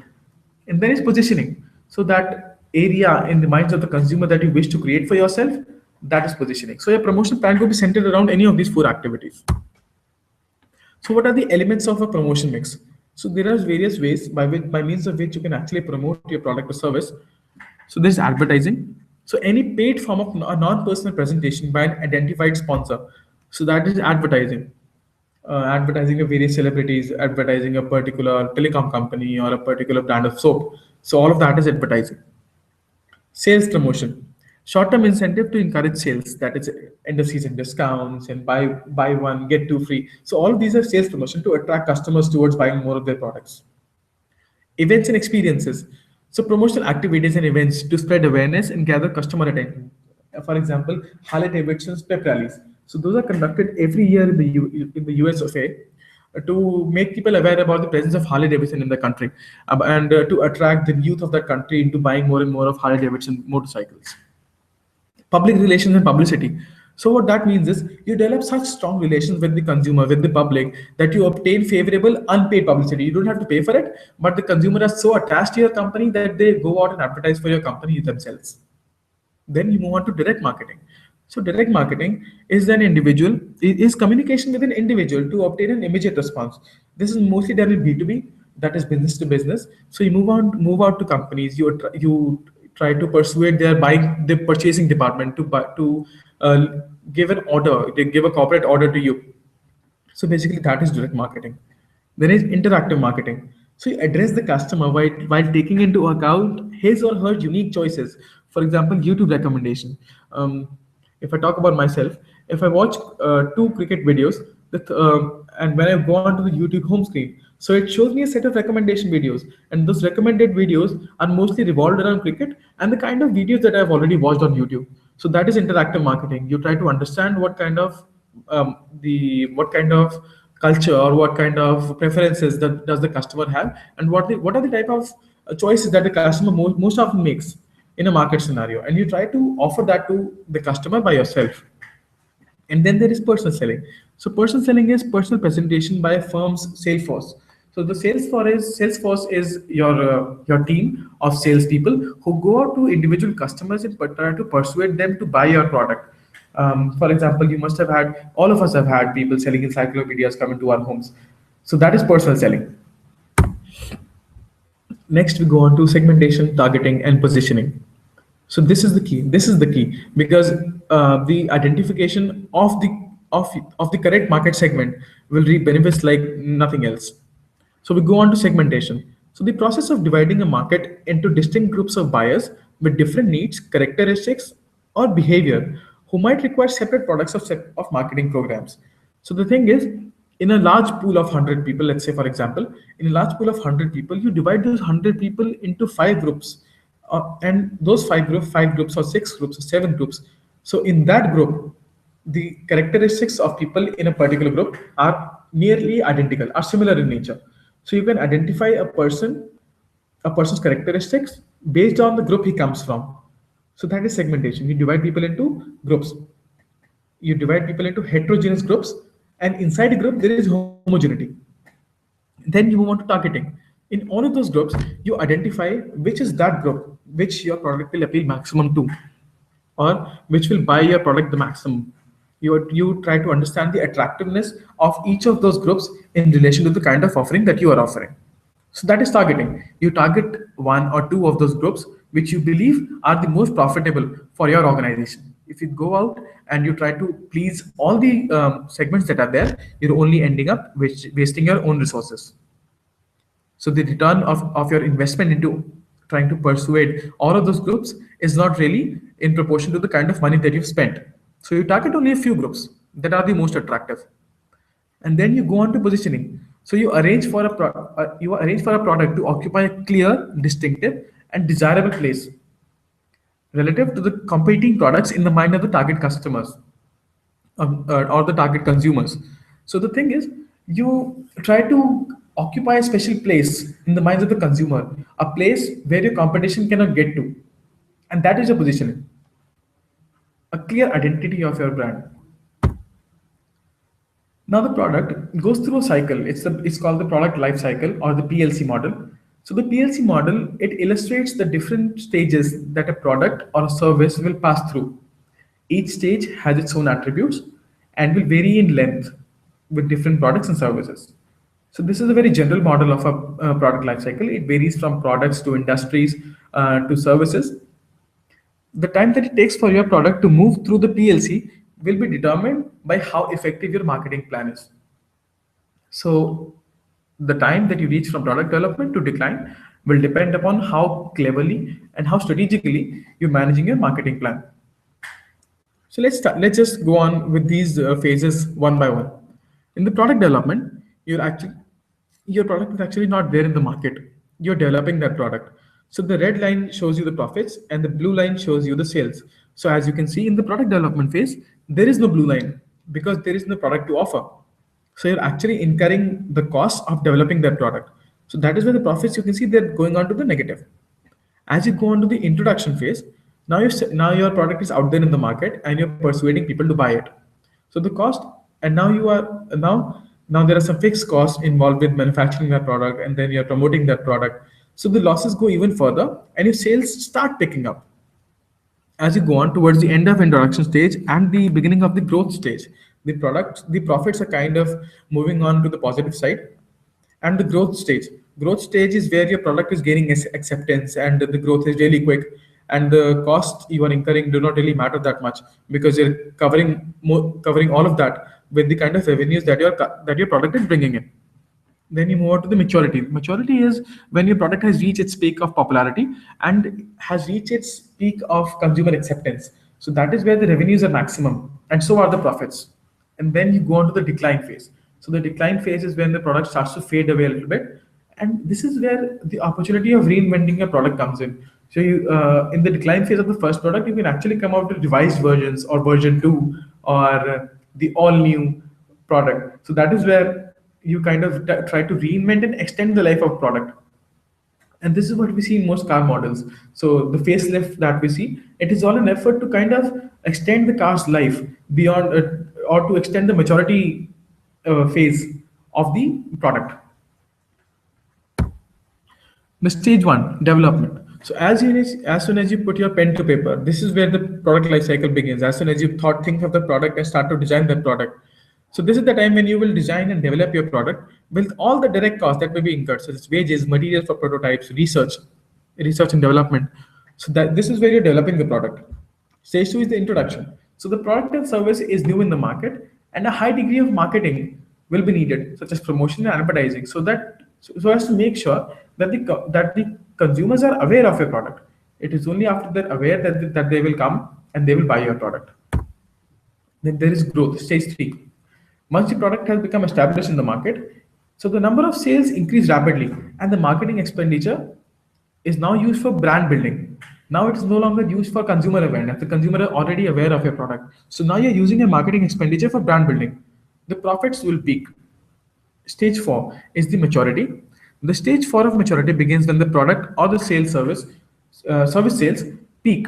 And then is positioning. So that area in the minds of the consumer that you wish to create for yourself, that is positioning. So your promotion plan could be centered around any of these four activities. So what are the elements of a promotion mix? So there are various ways by means of which you can actually promote your product or service. So there's advertising. So any paid form of a non-personal presentation by an identified sponsor. So that is advertising. Advertising of various celebrities, advertising a particular telecom company or a particular brand of soap. So all of that is advertising. Sales promotion. Short-term incentive to encourage sales, that is end of season discounts and buy one, get two free. So all of these are sales promotion to attract customers towards buying more of their products. Events and experiences. So promotional activities and events to spread awareness and gather customer attention. For example, Harley Davidson's pep rallies. So those are conducted every year in the US of A to make people aware about the presence of Harley Davidson in the country and to attract the youth of that country into buying more and more of Harley Davidson motorcycles. Public relations and publicity. So what that means is you develop such strong relations with the consumer, with the public, that you obtain favorable unpaid publicity. You don't have to pay for it, but the consumer is so attached to your company that they go out and advertise for your company themselves. Then you move on to direct marketing. So direct marketing is communication with an individual to obtain an immediate response. This is mostly done in B2B, that is business to business. So you move out to companies. You try to persuade the purchasing department to give an order. They give a corporate order to you. So basically, that is direct marketing. Then is interactive marketing. So you address the customer while taking into account his or her unique choices. For example, YouTube recommendation. If I talk about myself, if I watch two cricket videos, and when I go onto the YouTube home screen, so it shows me a set of recommendation videos, and those recommended videos are mostly revolved around cricket and the kind of videos that I've already watched on YouTube. So that is interactive marketing. You try to understand what kind of culture or what kind of preferences that does the customer have, and what are the type of choices that the customer most often makes in a market scenario, and you try to offer that to the customer by yourself. And then there is personal selling. So personal selling is personal presentation by a firm's sales force. So the Salesforce is your team of salespeople who go out to individual customers and try to persuade them to buy your product. For example, all of us have had people selling encyclopedias come into our homes. So that is personal selling. Next, we go on to segmentation, targeting, and positioning. So this is the key. This is the key because the identification of the correct market segment will reap benefits like nothing else. So we go on to segmentation. So the process of dividing a market into distinct groups of buyers with different needs, characteristics, or behavior who might require separate products of marketing programs. So the thing is, in a large pool of 100 people, let's say for example, in a large pool of 100 people, you divide those 100 people into five groups, and those five groups or six groups or seven groups. So in that group, the characteristics of people in a particular group are nearly identical, are similar in nature. So you can identify a person's characteristics based on the group he comes from. So that is segmentation. You divide people into groups. You divide people into heterogeneous groups, and inside a group there is homogeneity. Then you move on to targeting. In all of those groups, you identify which is that group which your product will appeal maximum to, or which will buy your product the maximum. You try to understand the attractiveness of each of those groups in relation to the kind of offering that you are offering. So that is targeting. You target one or two of those groups which you believe are the most profitable for your organization. If you go out and you try to please all the segments that are there, you're only ending up wasting your own resources. So the return of your investment into trying to persuade all of those groups is not really in proportion to the kind of money that you've spent. So you target only a few groups that are the most attractive, and then you go on to positioning. So you arrange for a product to occupy a clear, distinctive, and desirable place relative to the competing products in the mind of the target customers, or the target consumers. So the thing is, you try to occupy a special place in the minds of the consumer, a place where your competition cannot get to, and that is your positioning, a clear identity of your brand. Now the product goes through a cycle. It's called the product life cycle, or the PLC model. So the PLC model, it illustrates the different stages that a product or a service will pass through. Each stage has its own attributes and will vary in length with different products and services. So this is a very general model of a product life cycle. It varies from products to industries to services. The time that it takes for your product to move through the PLC will be determined by how effective your marketing plan is. So the time that you reach from product development to decline will depend upon how cleverly and how strategically you're managing your marketing plan. So let's start. Let's just go on with these phases one by one. In the product development, your product is actually not there in the market. You're developing that product. So the red line shows you the profits, and the blue line shows you the sales. So as you can see in the product development phase, there is no blue line because there is no product to offer. So you're actually incurring the cost of developing that product. So that is where the profits, you can see, they're going on to the negative. As you go on to the introduction phase, now your product is out there in the market and you're persuading people to buy it. So the cost, and now there are some fixed costs involved with manufacturing that product, and then you're promoting that product. So the losses go even further and your sales start picking up. As you go on towards the end of introduction stage and the beginning of the growth stage, the profits are kind of moving on to the positive side. And the growth stage is where your product is gaining acceptance and the growth is really quick, and the cost you are incurring do not really matter that much because you're covering all of that with the kind of revenues that your product is bringing in. Then you move on to the maturity. Maturity is when your product has reached its peak of popularity and has reached its peak of consumer acceptance. So that is where the revenues are maximum, and so are the profits. And then you go on to the decline phase. So the decline phase is when the product starts to fade away a little bit, and this is where the opportunity of reinventing your product comes in. So you, in the decline phase of the first product, you can actually come out with revised versions or version 2 or the all new product. So that is where you kind of try to reinvent and extend the life of product. And this is what we see in most car models. So the facelift that we see, it is all an effort to kind of extend the car's life beyond, or to extend the maturity phase of the product. The stage one, development. So as soon as you put your pen to paper, this is where the product life cycle begins. As soon as you think of the product and start to design that product. So this is the time when you will design and develop your product with all the direct costs that may be incurred, such as wages, materials for prototypes, research and development. So that this is where you're developing the product. Stage two is the introduction. So the product and service is new in the market, and a high degree of marketing will be needed, such as promotion and advertising, so as to make sure that the consumers are aware of your product. It is only after they're aware that they will come and they will buy your product. Then there is growth, stage three. Once the product has become established in the market, so the number of sales increase rapidly, and the marketing expenditure is now used for brand building. Now it is no longer used for consumer awareness. The consumer are already aware of your product. So now you're using your marketing expenditure for brand building. The profits will peak. Stage four is the maturity. The stage four of maturity begins when the product or the sales service sales peak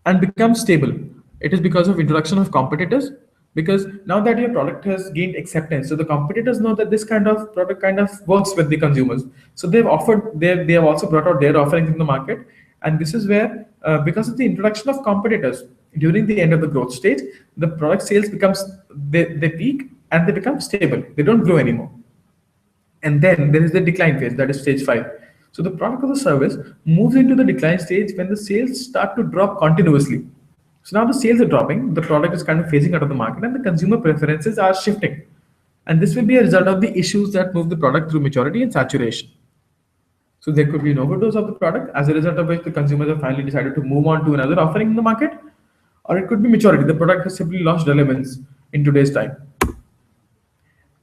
and become stable. It is because of introduction of competitors. Because now that your product has gained acceptance, so the competitors know that this kind of product kind of works with the consumers. So they have also brought out their offerings in the market, and this is where because of the introduction of competitors during the end of the growth stage, the product sales becomes they peak and they become stable. They don't grow anymore. And then there is the decline phase, that is stage five. So the product or the service moves into the decline stage when the sales start to drop continuously. So now the sales are dropping, the product is kind of phasing out of the market, and the consumer preferences are shifting. And this will be a result of the issues that move the product through maturity and saturation. So there could be an overdose of the product, as a result of which the consumers have finally decided to move on to another offering in the market, or it could be maturity. The product has simply lost relevance in today's time.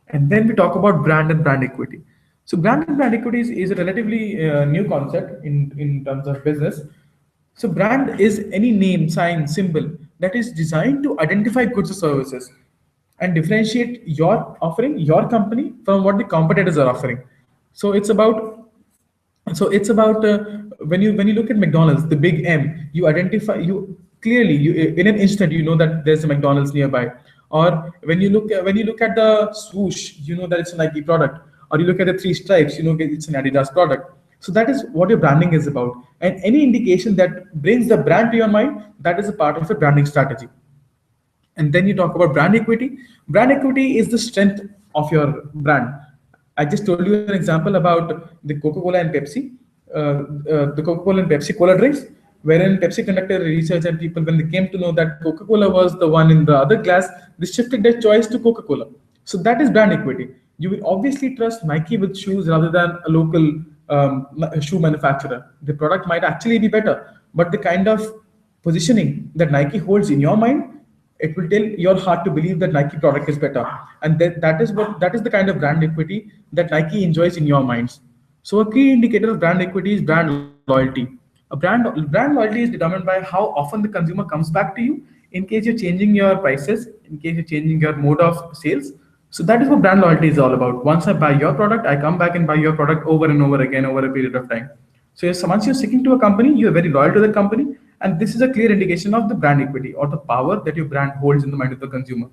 And then we talk about brand and brand equity. So brand and brand equity is a relatively new concept in terms of business. So brand is any name, sign, symbol that is designed to identify goods or services and differentiate your offering, your company from what the competitors are offering. So it's about when you look at McDonald's, the big M, you identify you clearly you in an instant you know that there's a McDonald's nearby. Or when you look at the swoosh, you know that it's a Nike product. Or you look at the three stripes, you know it's an Adidas product. So that is what your branding is about. And any indication that brings the brand to your mind, that is a part of a branding strategy. And then you talk about brand equity. Brand equity is the strength of your brand. I just told you an example about the Coca-Cola and Pepsi, the Coca-Cola and Pepsi cola drinks, wherein Pepsi conducted research and people, when they came to know that Coca-Cola was the one in the other glass, they shifted their choice to Coca-Cola. So that is brand equity. You will obviously trust Nike with shoes rather than a local shoe manufacturer. The product might actually be better, but the kind of positioning that Nike holds in your mind, it will tell your heart to believe that Nike product is better. And that is the kind of brand equity that Nike enjoys in your minds. So a key indicator of brand equity is brand loyalty. A brand loyalty is determined by how often the consumer comes back to you in case you're changing your prices, in case you're changing your mode of sales. So that is what brand loyalty is all about. Once I buy your product, I come back and buy your product over and over again over a period of time. So yes, once you're sticking to a company, you're very loyal to the company, and this is a clear indication of the brand equity or the power that your brand holds in the mind of the consumer.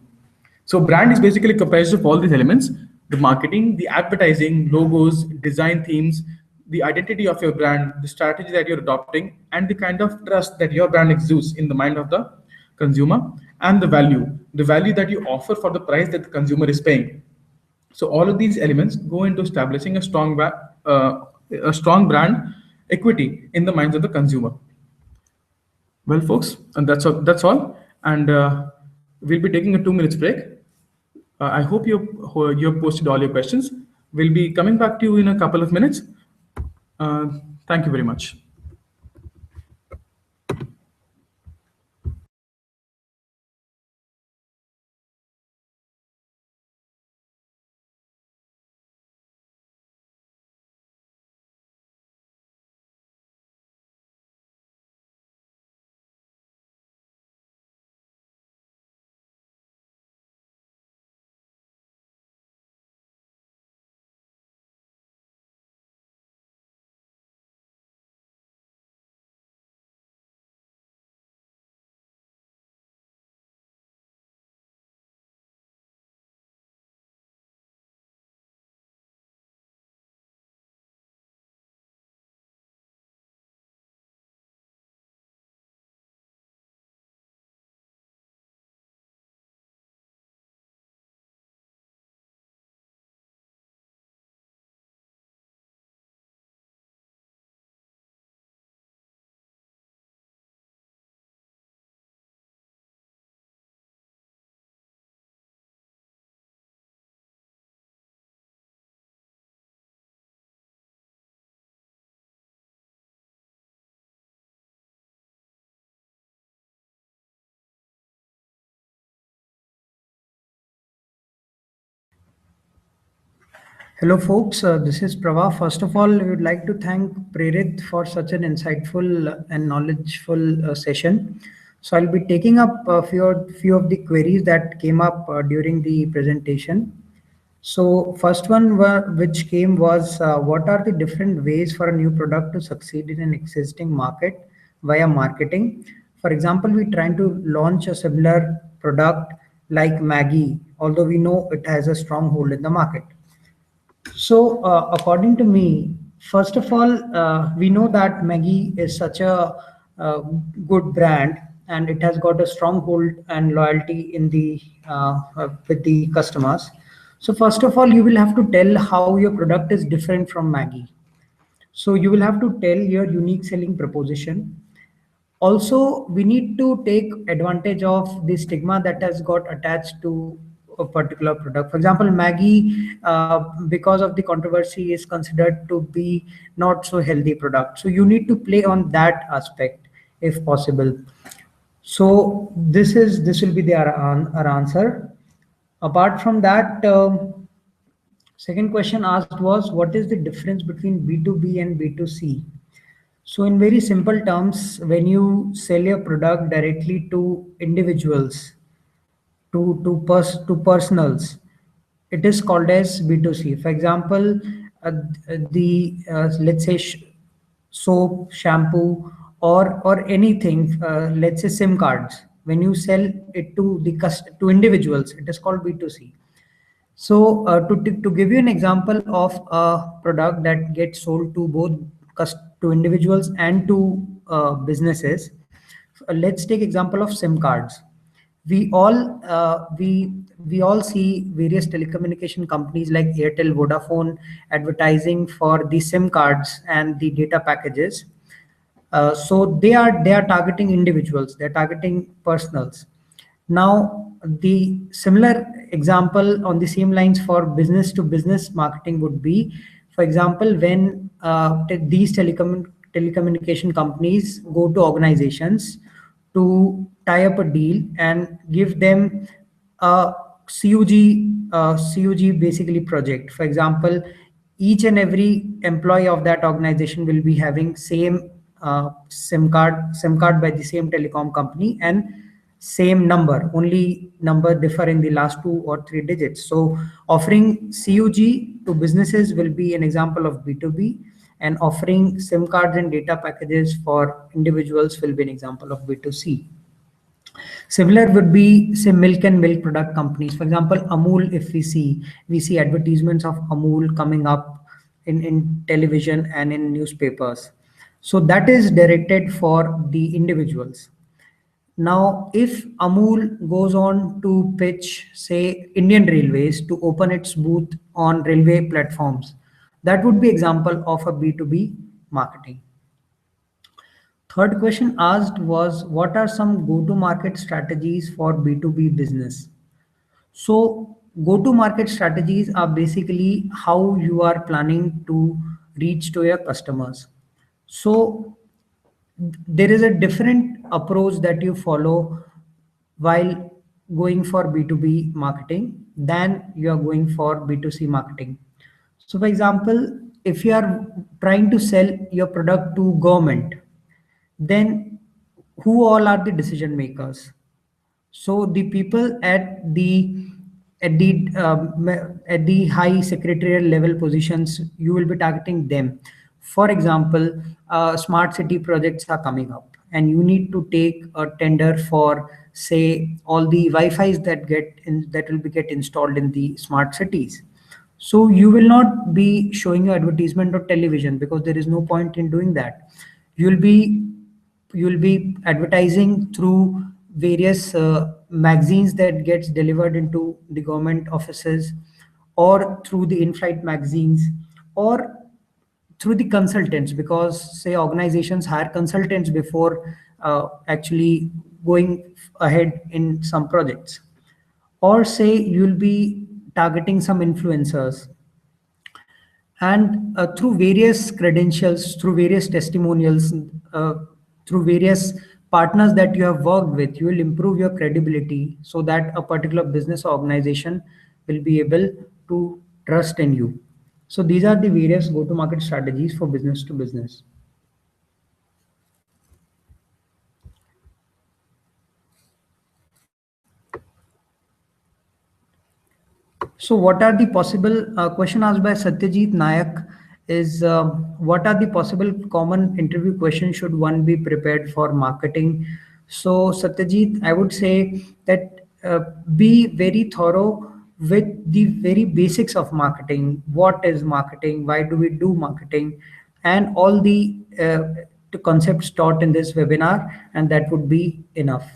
So brand is basically comprised of all these elements: the marketing, the advertising, logos, design themes, the identity of your brand, the strategy that you're adopting, and the kind of trust that your brand exudes in the mind of the consumer, and the value that you offer for the price that the consumer is paying. So all of these elements go into establishing a strong brand equity in the minds of the consumer. Well, folks, and that's all. That's all. And we'll be taking a 2 minutes break. I hope you've posted all your questions. We'll be coming back to you in a couple of minutes. Uh, Thank you very much. Hello, folks. This is Prava. First of all, we would like to thank Prerit for such an insightful and knowledgeful session. So, I'll be taking up a few of the queries that came up during the presentation. So, first one which came was what are the different ways for a new product to succeed in an existing market via marketing? For example, we're trying to launch a similar product like Maggie, although we know it has a strong hold in the market. So, according to me, first of all, we know that Maggie is such a uh, good brand, and it has got a strong hold and loyalty in the with the customers. So, first of all, you will have to tell how your product is different from Maggie. So, you will have to tell your unique selling proposition. Also, we need to take advantage of the stigma that has got attached to a particular product. For example, Maggie, because of the controversy, is considered to be not so healthy product. So you need to play on that aspect if possible. So this will be our answer. Apart from that, second question asked was what is the difference between B2B and B2C? So in very simple terms, when you sell your product directly to individuals, to personals, it is called as B2C. For example, the let's say soap, shampoo, or anything, let's say SIM cards. When you sell it to to individuals, it is called B2C. So to give you an example of a product that gets sold to both to individuals and to businesses, let's take example of SIM cards. We all see various telecommunication companies like Airtel, Vodafone advertising for the SIM cards and the data packages. So they are targeting individuals, they're targeting personals. Now the similar example on the same lines for business to business marketing would be, for example, when these telecommunication companies go to organizations to tie up a deal and give them a CUG basically project. For example, each and every employee of that organization will be having same SIM card by the same telecom company, and same number, only number differ in the last 2 or 3 digits. So offering CUG to businesses will be an example of B2B, and offering SIM cards and data packages for individuals will be an example of B2C. Similar would be, say, milk and milk product companies. For example, Amul, if we see advertisements of Amul coming up in television and in newspapers. So that is directed for the individuals. Now, if Amul goes on to pitch, say, Indian Railways to open its booth on railway platforms, that would be example of a B2B marketing. Third question asked was what are some go-to-market strategies for B2B business? So go-to-market strategies are basically how you are planning to reach to your customers. So there is a different approach that you follow while going for B2B marketing than you are going for B2C marketing. So for example, if you are trying to sell your product to government, then who all are the decision makers? So the people at the high secretarial level positions, you will be targeting them. For example, smart city projects are coming up, and you need to take a tender for, say, all the Wi-Fi's that will be get installed in the smart cities. So you will not be showing your advertisement on television because there is no point in doing that. You'll be you'll be advertising through various magazines that gets delivered into the government offices, or through the in-flight magazines, or through the consultants, because say organizations hire consultants before actually going ahead in some projects. Or say you'll be targeting some influencers, and through various credentials, through various testimonials, uh, through various partners that you have worked with, you will improve your credibility so that a particular business organization will be able to trust in you. So these are the various go-to-market strategies for business to business. So what are the possible, question asked by Satyajit Nayak is, what are the possible common interview questions should one be prepared for marketing? So Satyajit, I would say that be very thorough with the very basics of marketing. What is marketing? Why do we do marketing? And all the concepts taught in this webinar, and that would be enough.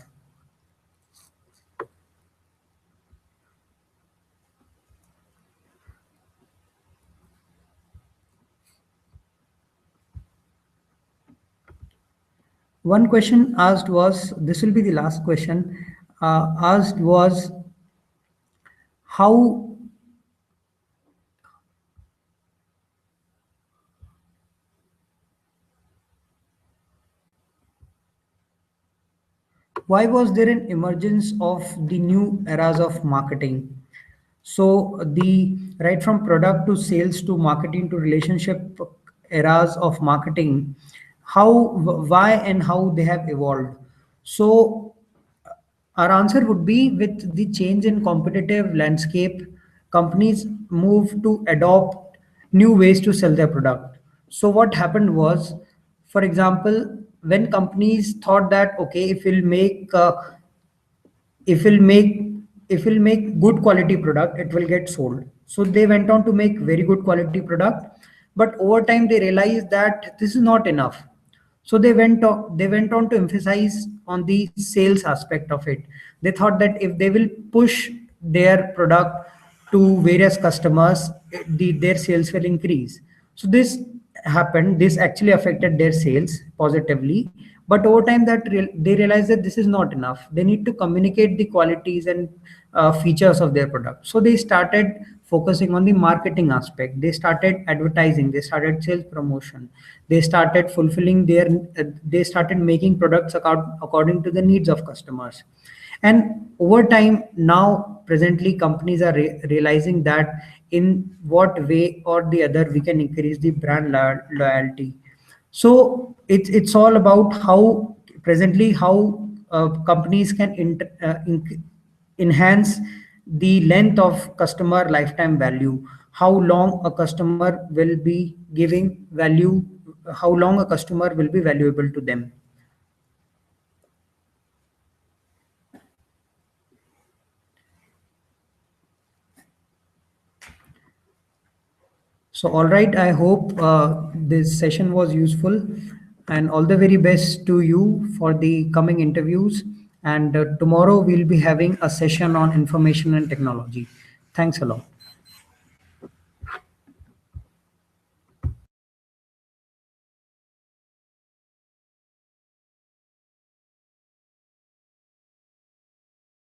One question asked was, this will be the last question, asked was, how, why was there an emergence of the new eras of marketing? So the right from product to sales to marketing to relationship eras of marketing, how, why and how they have evolved. So our answer would be, with the change in competitive landscape, companies move to adopt new ways to sell their product. So what happened was, for example, when companies thought that, okay, if we'll make if we'll make good quality product, it will get sold, so they went on to make very good quality product. But over time they realized that this is not enough, so they went on to emphasize on the sales aspect of it. They thought that if they will push their product to various customers, their sales will increase. So this happened, this actually affected their sales positively. But over time they realized that this is not enough, they need to communicate the qualities and features of their product. So they started focusing on the marketing aspect, they started advertising, they started sales promotion, they started fulfilling they started making products according to the needs of customers. And over time, now presently companies are realizing that in what way or the other we can increase the brand loyalty. So it's all about how presently how companies can enhance the length of customer lifetime value, how long a customer will be giving value, how long a customer will be valuable to them. So, all right, I hope this session was useful, and all the very best to you for the coming interviews. And tomorrow we'll be having a session on information and technology. Thanks a lot.